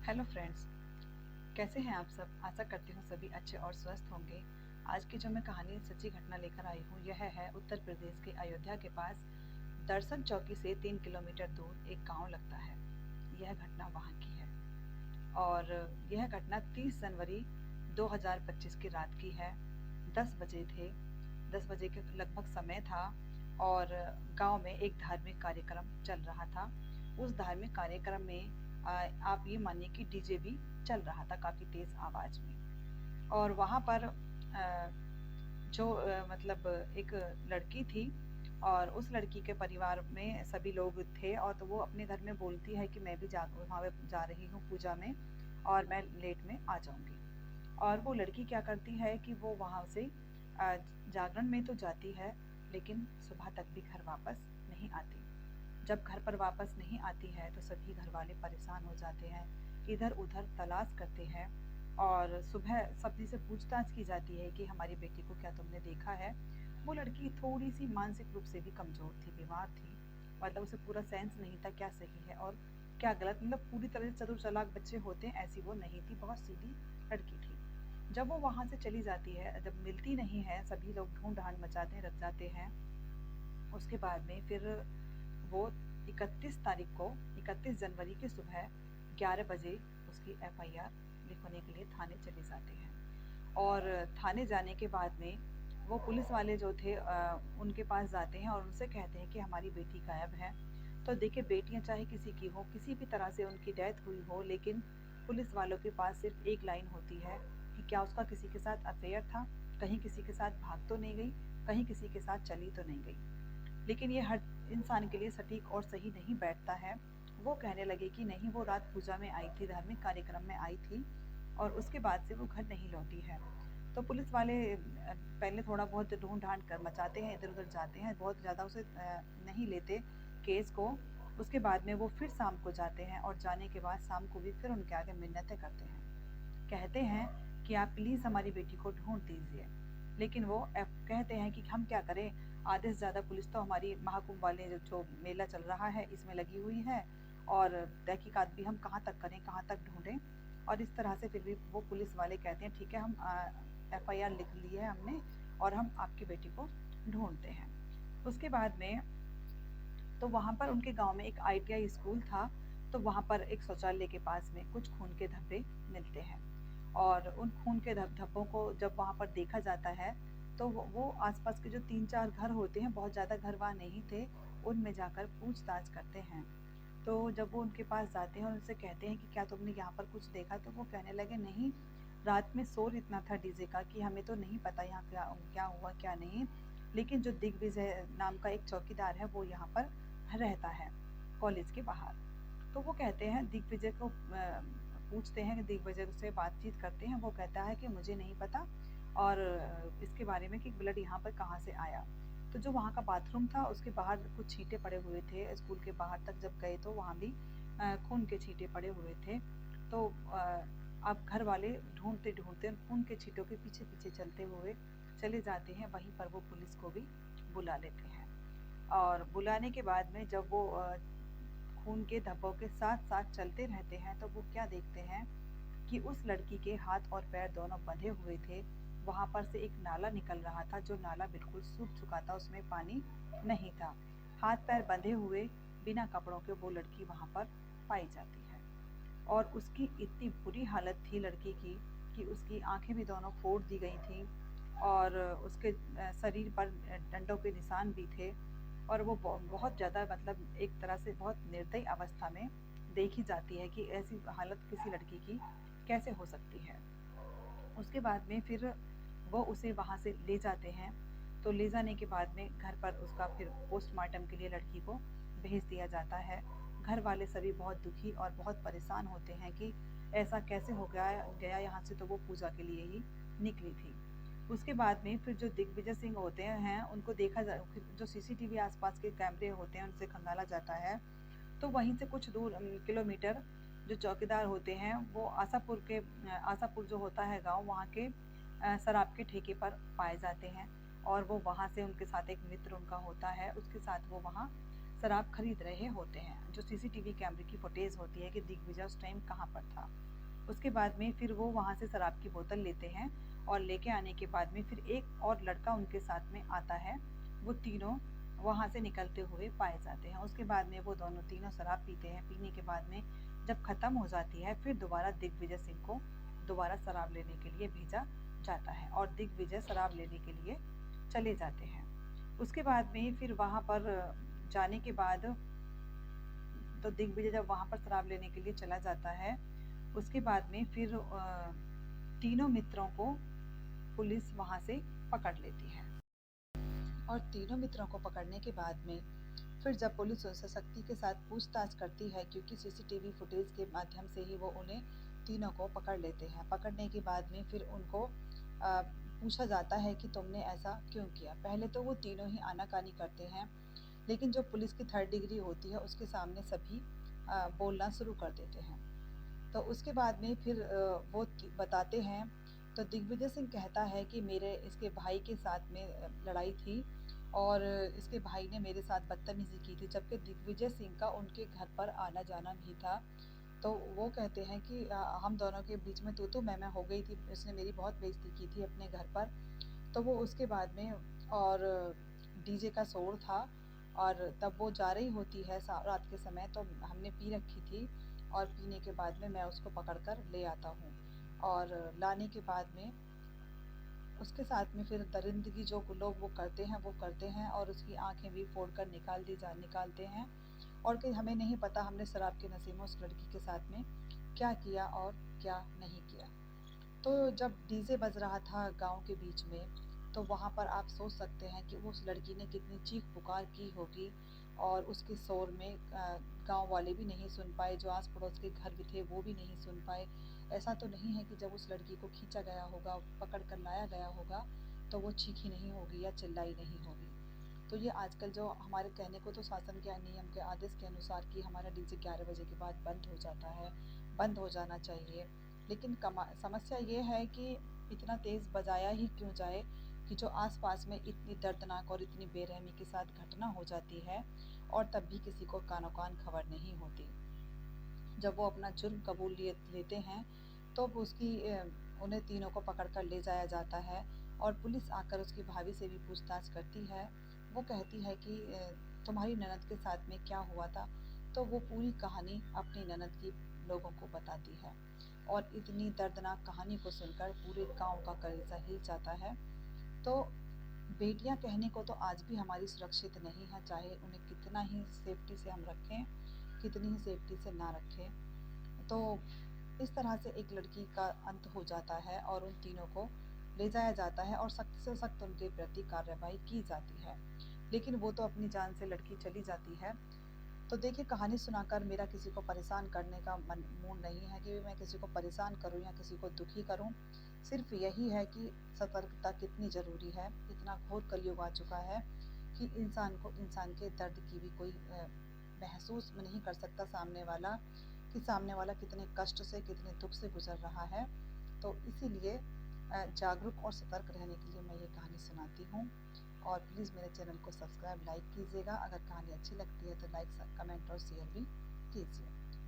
Hello friends, कैसे हैं आप सब। आशा करती हूँ सभी अच्छे और स्वस्थ होंगे। आज की जो मैं कहानी सच्ची घटना लेकर आई हूँ यह है उत्तर प्रदेश के अयोध्या के पास दर्शन चौकी से 3 किलोमीटर दूर एक गांव लगता है। यह घटना वहाँ की है और यह घटना 30 जनवरी 2025 की रात की है। 10 बजे थे, 10 बजे के लगभग समय था और गांव में एक धार्मिक कार्यक्रम चल रहा था। उस धार्मिक कार्यक्रम में आप ये मानिए कि डीजे भी चल रहा था काफ़ी तेज़ आवाज़ में। और वहाँ पर जो मतलब एक लड़की थी और उस लड़की के परिवार में सभी लोग थे और तो वो अपने घर में बोलती है कि मैं भी वहाँ पे जा रही हूँ पूजा में और मैं लेट में आ जाऊँगी। और वो लड़की क्या करती है कि वो वहाँ से अ, जागरण में तो जाती है लेकिन सुबह तक भी घर वापस नहीं आती। जब घर पर वापस नहीं आती है तो सभी घर वाले परेशान हो जाते हैं, इधर उधर तलाश करते हैं और सुबह सभी से पूछताछ की जाती है कि हमारी बेटी को क्या तुमने देखा है। वो लड़की थोड़ी सी मानसिक रूप से भी कमजोर थी, बीमार थी। मतलब उसे पूरा सेंस नहीं था क्या सही है और क्या गलत। मतलब पूरी तरह से चतुर चालाक बच्चे होते हैं ऐसी वो नहीं थी, बहुत सीधी लड़की थी। जब वो वहां से चली जाती है, जब मिलती नहीं है, सभी लोग ढूंढ ढांड मचाते रख जाते हैं। उसके बाद में फिर वो 31 तारीख को 31 जनवरी की सुबह 11 बजे उसकी एफआईआर लिखवाने के लिए थाने चले जाते हैं। और थाने जाने के बाद में वो पुलिस वाले जो थे उनके पास जाते हैं और उनसे कहते हैं कि हमारी बेटी गायब है। तो देखिए, बेटियां चाहे किसी की हो, किसी भी तरह से उनकी डेथ हुई हो, लेकिन पुलिस वालों के पास सिर्फ एक लाइन होती है कि क्या उसका किसी के साथ अफेयर था, कहीं किसी के साथ भाग तो नहीं गई, कहीं किसी के साथ चली तो नहीं गई। लेकिन ये हर इंसान के लिए सटीक और सही नहीं बैठता है। वो कहने लगे कि नहीं, वो रात पूजा में आई थी, धार्मिक कार्यक्रम में आई थी और उसके बाद से वो घर नहीं लौटी है। तो पुलिस वाले पहले थोड़ा बहुत ढूंढ ढांड कर मचाते हैं, इधर उधर जाते हैं, बहुत ज़्यादा उसे नहीं लेते केस को। उसके बाद में वो फिर शाम को जाते हैं और जाने के बाद शाम को भी फिर उनके आगे मिन्नतें करते हैं, कहते हैं कि आप प्लीज़ हमारी बेटी को ढूंढ दीजिए। लेकिन वो कहते हैं कि हम क्या करें, आधे से ज़्यादा पुलिस तो हमारी महाकुंभ वाले जो मेला चल रहा है इसमें लगी हुई है और तहकीकात भी हम कहाँ तक करें, कहाँ तक ढूंढें। और इस तरह से फिर भी वो पुलिस वाले कहते हैं ठीक है, हम एफआईआर लिख ली है हमने और हम आपकी बेटी को ढूंढते हैं। उसके बाद में तो वहाँ पर उनके गांव में एक आईटीआई स्कूल था। तो वहाँ पर एक शौचालय के पास में कुछ खून के धब्बे मिलते हैं और उन खून के धब्बों को जब वहाँ पर देखा जाता है तो वो आसपास के जो 3-4 घर होते हैं, बहुत ज़्यादा घर वहाँ नहीं थे, उनमें जाकर पूछताछ करते हैं। तो जब वो उनके पास जाते हैं और उनसे कहते हैं कि क्या तुमने यहाँ पर कुछ देखा, तो वो कहने लगे नहीं, रात में शोर इतना था डीजे का कि हमें तो नहीं पता यहाँ क्या क्या हुआ क्या नहीं। लेकिन जो दिग्विजय नाम का एक चौकीदार है वो यहाँ पर रहता है कॉलेज के बाहर। तो वो कहते हैं दिग्विजय को पूछते हैं, दिग्विजय से बातचीत करते हैं। वो कहता है कि मुझे नहीं पता और इसके बारे में कि ब्लड यहाँ पर कहाँ से आया। तो जो वहाँ का बाथरूम था उसके बाहर कुछ छींटे पड़े हुए थे, स्कूल के बाहर तक जब गए तो वहाँ भी खून के छींटे पड़े हुए थे। तो अब घर वाले ढूंढते ढूंढते खून के छींटों के पीछे पीछे चलते हुए चले जाते हैं। वहीं पर वो पुलिस को भी बुला लेते हैं और बुलाने के बाद में जब वो खून के धब्बों के साथ साथ चलते रहते हैं तो वो क्या देखते हैं कि उस लड़की के हाथ और पैर दोनों बंधे हुए थे। वहां पर से एक नाला निकल रहा था, जो नाला बिल्कुल सूख चुका था, उसमें पानी नहीं था। हाथ पैर बंधे हुए बिना कपड़ों के वो लड़की वहां पर पाई जाती है और उसकी इतनी बुरी हालत थी लड़की की कि उसकी आंखें भी दोनों फोड़ दी गई थी और उसके शरीर पर डंडों के निशान भी थे और वो बहुत ज़्यादा, मतलब एक तरह से बहुत निर्दयी अवस्था में देखी जाती है कि ऐसी हालत किसी लड़की की कैसे हो सकती है। उसके बाद में फिर वो उसे वहाँ से ले जाते हैं। तो ले जाने के बाद में घर पर उसका फिर पोस्टमार्टम के लिए लड़की को भेज दिया जाता है। घर वाले सभी बहुत दुखी और बहुत परेशान होते हैं कि ऐसा कैसे हो गया यहाँ से, तो वो पूजा के लिए ही निकली थी। उसके बाद में फिर जो दिग्विजय सिंह होते हैं उनको देखा जा, फिर जो सीसीटीवी आसपास के कैमरे होते हैं उनसे खंगाला जाता है। तो वहीं से कुछ दूर किलोमीटर जो चौकीदार होते हैं वो आशापुर जो होता है गांव, वहाँ के शराब के ठेके पर पाए जाते हैं और वो वहाँ से, उनके साथ एक मित्र उनका होता है, उसके साथ वो वहाँ शराब खरीद रहे होते हैं। जो सीसीटीवी कैमरे की फुटेज होती है कि दिग्विजय उस टाइम कहाँ पर था। उसके बाद में फिर वो वहाँ से शराब की बोतल लेते हैं और लेके आने के बाद में फिर एक और लड़का उनके साथ में आता है। वो तीनों वहाँ से निकलते हुए पाए जाते हैं। उसके बाद में वो दोनों तीनों शराब पीते हैं। पीने के बाद में जब ख़त्म हो जाती है फिर दोबारा दिग्विजय सिंह को दोबारा शराब लेने के लिए भेजा जाता है और दिग्विजय शराब लेने के लिए चले जाते हैं। उसके बाद में फिर वहाँ पर जाने के बाद तो दिग्विजय जब वहाँ पर शराब लेने के लिए चला जाता है, उसके बाद में फिर तीनों मित्रों को पुलिस वहाँ से पकड़ लेती है। और तीनों मित्रों को पकड़ने के बाद में फिर जब पुलिस उनसे सख्ती के साथ पूछताछ करती है, क्योंकि सीसीटीवी फुटेज के माध्यम से ही वो उन्हें तीनों को पकड़ लेते हैं। पकड़ने के बाद में फिर उनको पूछा जाता है कि तुमने ऐसा क्यों किया। पहले तो वो तीनों ही आनाकानी करते हैं, लेकिन जो पुलिस की थर्ड डिग्री होती है उसके सामने सभी बोलना शुरू कर देते हैं। तो उसके बाद में फिर वो बताते हैं। तो दिग्विजय सिंह कहता है कि मेरे इसके भाई के साथ में लड़ाई थी और इसके भाई ने मेरे साथ बदतमीज़ी की थी, जबकि दिग्विजय सिंह का उनके घर पर आना जाना भी था। तो वो कहते हैं कि हम दोनों के बीच में तू मैं हो गई थी, उसने मेरी बहुत बेइज्जती की थी अपने घर पर। तो वो उसके बाद में और डीजे का शोर था और तब वो जा रही होती है रात के समय, तो हमने पी रखी थी और पीने के बाद में मैं उसको पकड़ कर ले आता हूँ और लाने के बाद में उसके साथ में फिर दरिंदगी जो लोग वो करते हैं और उसकी आंखें भी फोड़ कर निकालते हैं और कि हमें नहीं पता हमने शराब के नशे में उस लड़की के साथ में क्या किया और क्या नहीं किया। तो जब डीजे बज रहा था गांव के बीच में, तो वहाँ पर आप सोच सकते हैं कि उस लड़की ने कितनी चीख पुकार की होगी और उसके शोर में गांव वाले भी नहीं सुन पाए, जो आस पड़ोस के घर भी थे वो भी नहीं सुन पाए। ऐसा तो नहीं है कि जब उस लड़की को खींचा गया होगा, पकड़ कर लाया गया होगा, तो वो चीखी नहीं होगी या चिल्लाई नहीं होगी। तो ये आजकल जो हमारे कहने को तो शासन के नियम के आदेश के अनुसार कि हमारा डीजे 11 बजे के बाद बंद हो जाता है, बंद हो जाना चाहिए, लेकिन समस्या ये है कि इतना तेज़ बजाया ही क्यों जाए कि जो आसपास में इतनी दर्दनाक और इतनी बेरहमी के साथ घटना हो जाती है और तब भी किसी को कानो कान खबर नहीं होती। जब वो अपना जुर्म कबूल लेते हैं तो उन्हें तीनों को पकड़ कर ले जाया जाता है और पुलिस आकर उसकी भाभी से भी पूछताछ करती है। वो कहती है कि तुम्हारी ननद के साथ में क्या हुआ था। तो वो पूरी कहानी अपनी ननद की लोगों को बताती है और इतनी दर्दनाक कहानी को सुनकर पूरे गांव का कलेजा हिल जाता है। तो बेटियां कहने को तो आज भी हमारी सुरक्षित नहीं है, चाहे उन्हें कितना ही सेफ्टी से हम रखें, कितनी ही सेफ्टी से ना रखें। तो इस तरह से एक लड़की का अंत हो जाता है और उन तीनों को ले जाया जाता है और सख्त से सख्त उनके प्रति कार्रवाई की जाती है। लेकिन वो तो अपनी जान से लड़की चली जाती है। तो देखिए, कहानी सुनाकर मेरा किसी को परेशान करने का मूड नहीं है कि मैं किसी को परेशान करूं या किसी को दुखी करूं। सिर्फ यही है कि सतर्कता कितनी ज़रूरी है। इतना घोर कलयुग आ चुका है कि इंसान के दर्द की भी कोई महसूस नहीं कर सकता सामने वाला, कि सामने वाला कितने कष्ट से कितने दुख से गुजर रहा है। तो इसीलिए जागरूक और सतर्क रहने के लिए मैं ये कहानी सुनाती हूँ। और प्लीज़ मेरे चैनल को सब्सक्राइब लाइक कीजिएगा। अगर कहानी अच्छी लगती है तो लाइक कमेंट और शेयर भी कीजिए।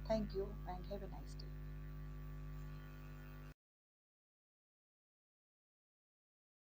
Thank you and have a nice day.